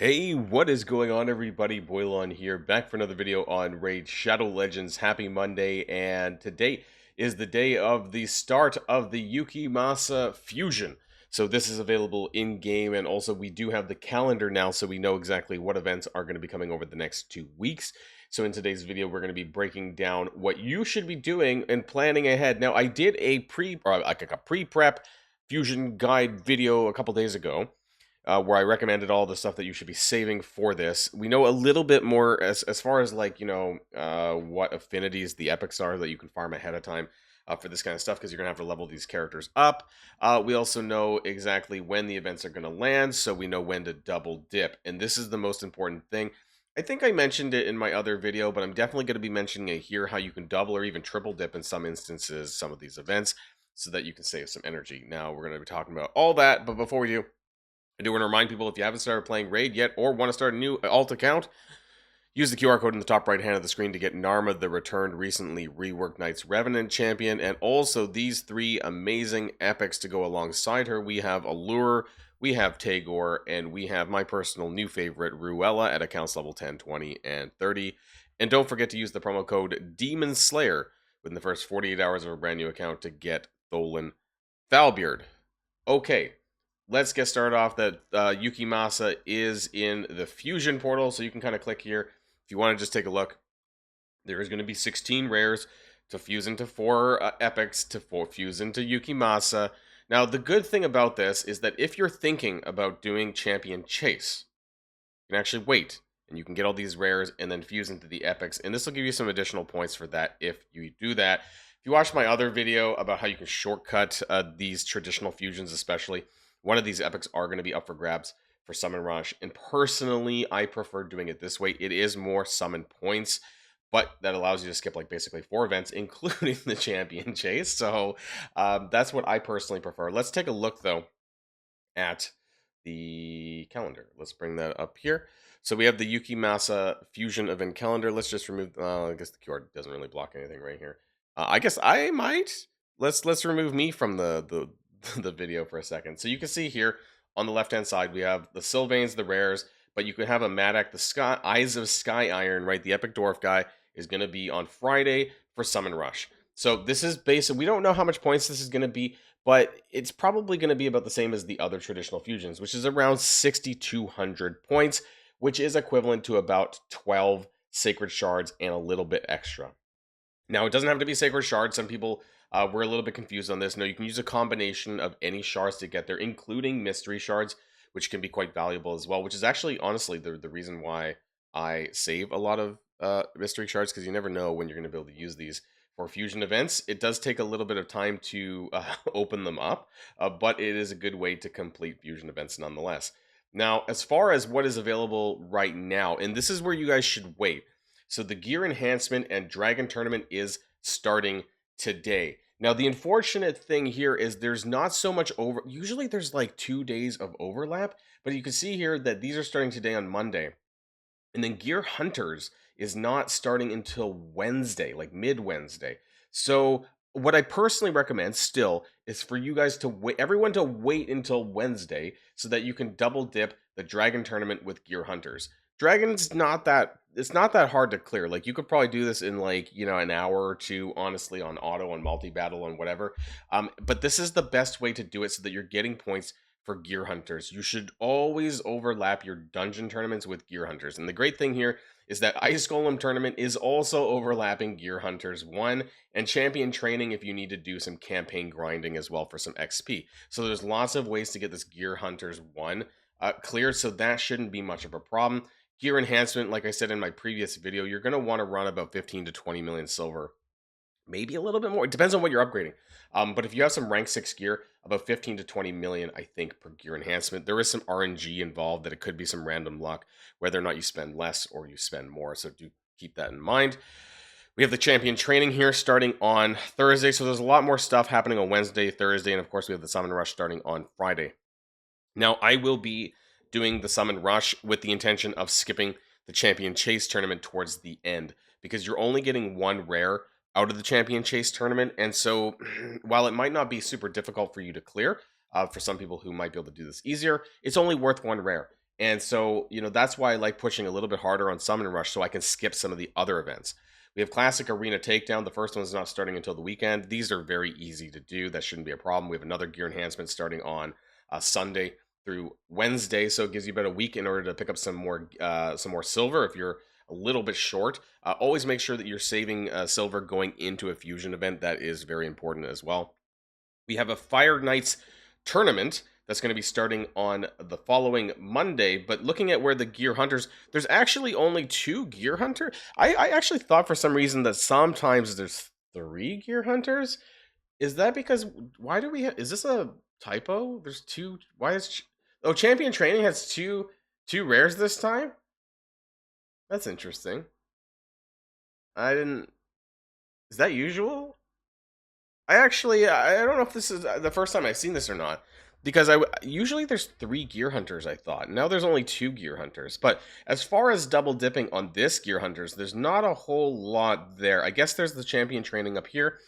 Hey, what is going on, everybody? Boilon here, back for another video on Raid Shadow Legends. Happy Monday, and today is the day of the start of the YUKIMASA fusion. So this is available in-game, and also we do have the calendar now, so we know exactly what events are going to be coming over the next 2 weeks. So in today's video, we're going to be breaking down what you should be doing and planning ahead. Now, I did a pre-prep fusion guide video a couple days ago, where I recommended all the stuff that you should be saving for this. We know a little bit more as far as like, what affinities the epics are that you can farm ahead of time for this kind of stuff, because you're going to have to level these characters up. We also know exactly when the events are going to land, so we know when to double dip. And this is the most important thing. I think I mentioned it in my other video, but I'm definitely going to be mentioning it here, how you can double or even triple dip in some instances, some of these events, so that you can save some energy. Now, we're going to be talking about all that, but before we do, I do want to remind people, if you haven't started playing Raid yet or want to start a new alt account, use the QR code in the top right hand of the screen to get Narma, the returned, recently reworked Knights Revenant champion, and also these 3 amazing epics to go alongside her. We have Allure, we have Tagore, and we have my personal new favorite, Ruella, at accounts level 10, 20, and 30. And don't forget to use the promo code Demon Slayer within the first 48 hours of a brand new account to get Tholen Thalbeard. Okay, let's get started off. That YUKIMASA is in the fusion portal, so you can kind of click here if you want to just take a look. There is going to be 16 rares to fuse into 4 epics to fuse into YUKIMASA. Now, the good thing about this is that if you're thinking about doing Champion Chase, you can actually wait, and you can get all these rares and then fuse into the epics, and this will give you some additional points for that if you do that. If you watch my other video about how you can shortcut these traditional fusions especially, one of these epics are going to be up for grabs for Summon Rush, and personally, I prefer doing it this way. It is more summon points, but that allows you to skip like basically 4 events, including the Champion Chase, so that's what I personally prefer. Let's take a look, though, at the calendar. Let's bring that up here. So we have the YUKIMASA Fusion event calendar. Let's just remove, I guess the QR doesn't really block anything right here. I guess I might. Let's remove me from the video for a second. So you can see here on the left hand side we have the Sylvains, the rares, but you could have a Madak, the Sky Eyes of Sky Iron, right? The Epic Dwarf guy is going to be on Friday for Summon Rush. So this is basic. We don't know how much points this is going to be, but it's probably going to be about the same as the other traditional fusions, which is around 6,200 points, which is equivalent to about 12 Sacred Shards and a little bit extra. Now, it doesn't have to be Sacred Shards. Some people were a little bit confused on this. No, you can use a combination of any shards to get there, including Mystery Shards, which can be quite valuable as well, which is actually, honestly, the reason why I save a lot of Mystery Shards, because you never know when you're going to be able to use these for fusion events. It does take a little bit of time to open them up, but it is a good way to complete fusion events nonetheless. Now, as far as what is available right now, and this is where you guys should wait. So the Gear Enhancement and Dragon Tournament is starting today. Now, the unfortunate thing here is there's not so much usually there's like 2 days of overlap, but you can see here that these are starting today on Monday. And then Gear Hunters is not starting until Wednesday, like mid-Wednesday. So what I personally recommend still is for you guys to wait, everyone to wait until Wednesday so that you can double dip the Dragon Tournament with Gear Hunters. Dragon's not that, it's not that hard to clear. Like, you could probably do this in like, an hour or 2, honestly, on auto, on multi-battle, and whatever. But this is the best way to do it so that you're getting points for Gear Hunters. You should always overlap your dungeon tournaments with Gear Hunters. And the great thing here is that Ice Golem tournament is also overlapping Gear Hunters 1, and Champion Training if you need to do some campaign grinding as well for some XP. So there's lots of ways to get this Gear Hunters 1 cleared, so that shouldn't be much of a problem. Gear Enhancement, like I said in my previous video, you're going to want to run about 15 to 20 million silver. Maybe a little bit more. It depends on what you're upgrading. But if you have some rank 6 gear, about 15 to 20 million, I think, per gear enhancement. There is some RNG involved, that it could be some random luck, whether or not you spend less or you spend more. So do keep that in mind. We have the Champion Training here starting on Thursday. So there's a lot more stuff happening on Wednesday, Thursday, and of course we have the Summon Rush starting on Friday. Now, I will be doing the Summon Rush with the intention of skipping the Champion Chase tournament towards the end, because you're only getting 1 rare out of the Champion Chase tournament. And so while it might not be super difficult for you to clear, for some people who might be able to do this easier, it's only worth 1 rare. And so, that's why I like pushing a little bit harder on Summon Rush so I can skip some of the other events. We have Classic Arena Takedown. The first one's not starting until the weekend. These are very easy to do. That shouldn't be a problem. We have another gear enhancement starting on Sunday through Wednesday, so it gives you about a week in order to pick up some more silver if you're a little bit short. Always make sure that you're saving silver going into a fusion event. That is very important as well. We have a Fire Knights tournament that's going to be starting on the following Monday. But looking at where the Gear Hunters, there's actually only 2 Gear Hunter. I actually thought for some reason that sometimes there's 3 Gear Hunters. Is that because, why do we have, is this a typo? There's 2, why is, oh, Champion Training has two rares this time? That's interesting. I didn't, is that usual? I don't know if this is the first time I've seen this or not, because usually there's 3 gear hunters. I thought now there's only 2 gear hunters. But as far as double dipping on this gear hunters, there's not a whole lot there. I guess there's the champion training up here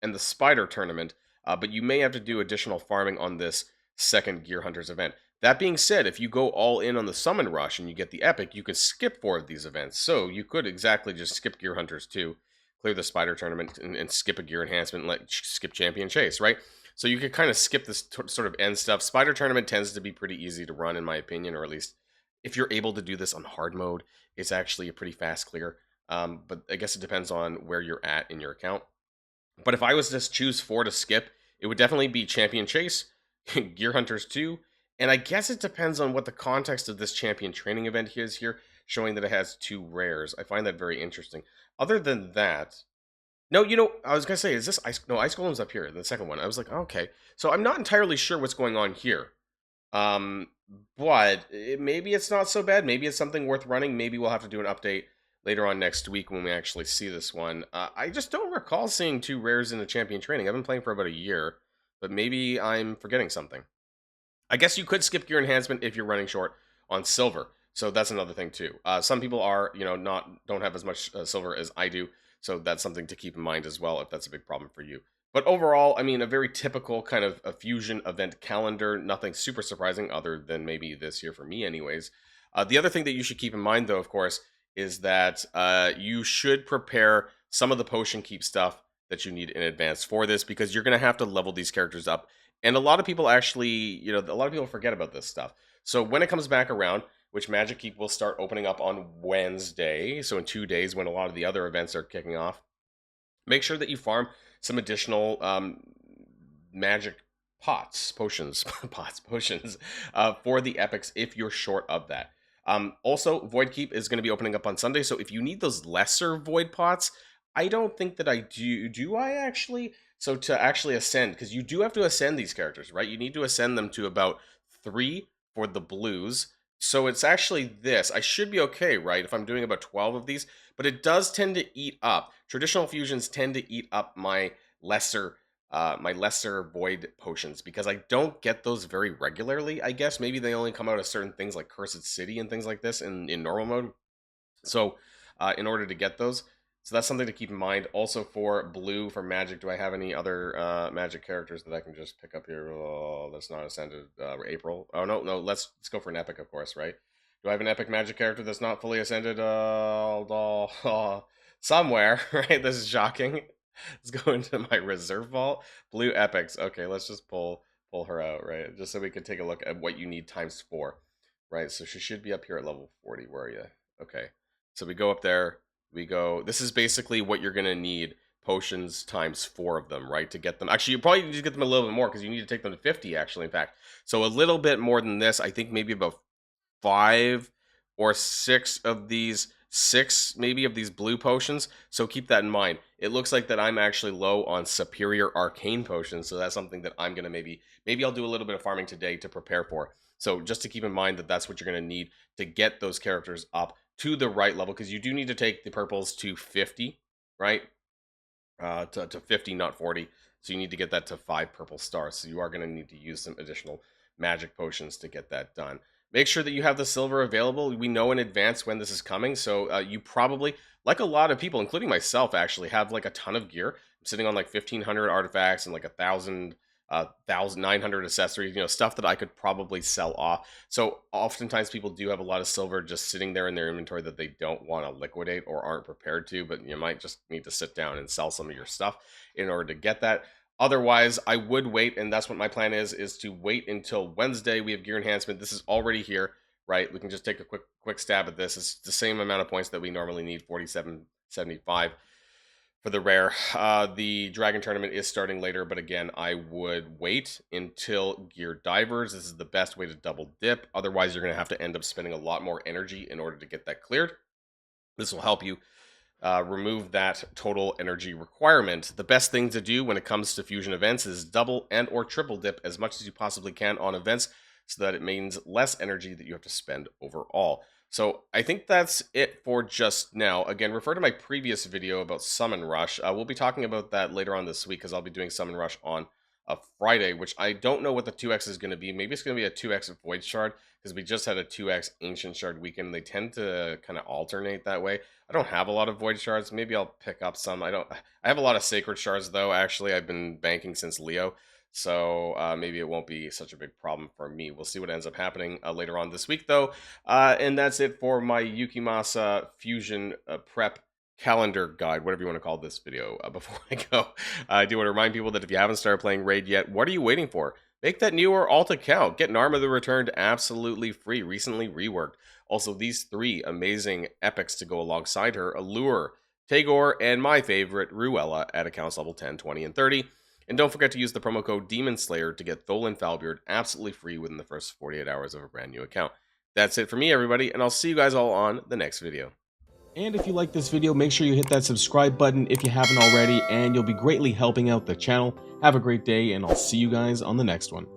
and the spider tournament, but you may have to do additional farming on this second gear hunters event. That being said, if you go all in on the summon rush and you get the epic, you can skip 4 of these events. So you could exactly just skip gear hunters too, clear the spider tournament, and skip a gear enhancement, and skip champion chase, right? So you could kind of skip this sort of end stuff. Spider tournament tends to be pretty easy to run, in my opinion, or at least if you're able to do this on hard mode, it's actually a pretty fast clear. But I guess it depends on where you're at in your account. But if I was to choose 4 to skip, it would definitely be champion chase, gear hunters 2, and I guess it depends on what the context of this champion training event is here, showing that it has 2 rares. I find that very interesting. Other than that, no, I was gonna say, is this ice? No, Ice Golem's up here, the second one. I was like, okay, so I'm not entirely sure what's going on here. Um, but maybe it's not so bad. Maybe it's something worth running. Maybe we'll have to do an update later on next week when we actually see this one. I just don't recall seeing 2 rares in the champion training. I've been playing for about a year, but maybe I'm forgetting something. I guess you could skip gear enhancement if you're running short on silver. So that's another thing too. Some people are, don't have as much silver as I do. So that's something to keep in mind as well if that's a big problem for you. But overall, I mean, a very typical kind of a fusion event calendar. Nothing super surprising other than maybe this year for me anyways. The other thing that you should keep in mind though, of course, is that you should prepare some of the potion keep stuff that you need in advance for this, because you're going to have to level these characters up. And a lot of people actually, a lot of people forget about this stuff. So when it comes back around, which Magic Keep will start opening up on Wednesday, so in 2 days when a lot of the other events are kicking off, make sure that you farm some additional magic potions for the epics if you're short of that. Also, Void Keep is going to be opening up on Sunday, so if you need those lesser Void Pots, I don't think that I do. Do I actually? So to actually ascend, because you do have to ascend these characters, right? You need to ascend them to about 3 for the blues. So it's actually this. I should be okay, right, if I'm doing about 12 of these, but it does tend to eat up. Traditional fusions tend to eat up my lesser void potions, because I don't get those very regularly, I guess. Maybe they only come out of certain things like Cursed City and things like this in normal mode. So in order to get those, so that's something to keep in mind. Also for blue, for magic, do I have any other magic characters that I can just pick up here? Oh, that's not ascended. April. Oh, no. Let's go for an epic, of course, right? Do I have an epic magic character that's not fully ascended? Somewhere, right? This is shocking. Let's go into my reserve vault. Blue epics. Okay, let's just pull her out, right? Just so we can take a look at what you need ×4, right? So she should be up here at level 40. Where are you? Okay. So we go up there. We go, this is basically what you're going to need, potions ×4 of them, right, to get them. Actually, you probably need to get them a little bit more, because you need to take them to 50, actually, in fact. So a little bit more than this. I think maybe about 5 or 6 of these, 6 maybe of these blue potions. So keep that in mind. It looks like that I'm actually low on superior arcane potions, so that's something that I'm going to maybe I'll do a little bit of farming today to prepare for. So just to keep in mind that that's what you're going to need to get those characters up to the right level, because you do need to take the purples to 50, right? To 50, not 40. So you need to get that to 5 purple stars. So you are going to need to use some additional magic potions to get that done. Make sure that you have the silver available. We know in advance when this is coming. So you probably, like a lot of people, including myself, actually have like a ton of gear. I'm sitting on like 1,500 artifacts and like 1,000 1,900 accessories, stuff that I could probably sell off. So oftentimes people do have a lot of silver just sitting there in their inventory that they don't want to liquidate or aren't prepared to, but you might just need to sit down and sell some of your stuff in order to get that. Otherwise, I would wait, and that's what my plan is to wait until Wednesday. We have gear enhancement. This is already here, right? We can just take a quick stab at this. It's the same amount of points that we normally need, 47.75 for the rare. The Dragon Tournament is starting later, but again, I would wait until Gear Divers. This is the best way to double dip. Otherwise, you're going to have to end up spending a lot more energy in order to get that cleared. This will help you remove that total energy requirement. The best thing to do when it comes to fusion events is double and or triple dip as much as you possibly can on events so that it means less energy that you have to spend overall. So I think that's it for just now. Again, refer to my previous video about Summon Rush. We'll be talking about that later on this week because I'll be doing Summon Rush on a Friday, which I don't know what the 2x is going to be. Maybe it's going to be a 2x Void Shard because we just had a 2x Ancient Shard weekend. They tend to kind of alternate that way. I don't have a lot of Void Shards. Maybe I'll pick up some. I have a lot of Sacred Shards, though. Actually, I've been banking since Leo. So maybe it won't be such a big problem for me. We'll see what ends up happening later on this week, though. And that's it for my YUKIMASA Fusion Prep calendar guide, whatever you want to call this video. Before I go, I do want to remind people that if you haven't started playing Raid yet, what are you waiting for? Make that new or alt account. Get Narma the Returned absolutely free, recently reworked. Also, these 3 amazing epics to go alongside her: Allure, Tagore, and my favorite, Ruella, at accounts level 10, 20, and 30. And don't forget to use the promo code Demon Slayer to get Tholan Falbeard absolutely free within the first 48 hours of a brand new account. That's it for me, everybody, and I'll see you guys all on the next video. And if you like this video, make sure you hit that subscribe button if you haven't already, and you'll be greatly helping out the channel. Have a great day, and I'll see you guys on the next one.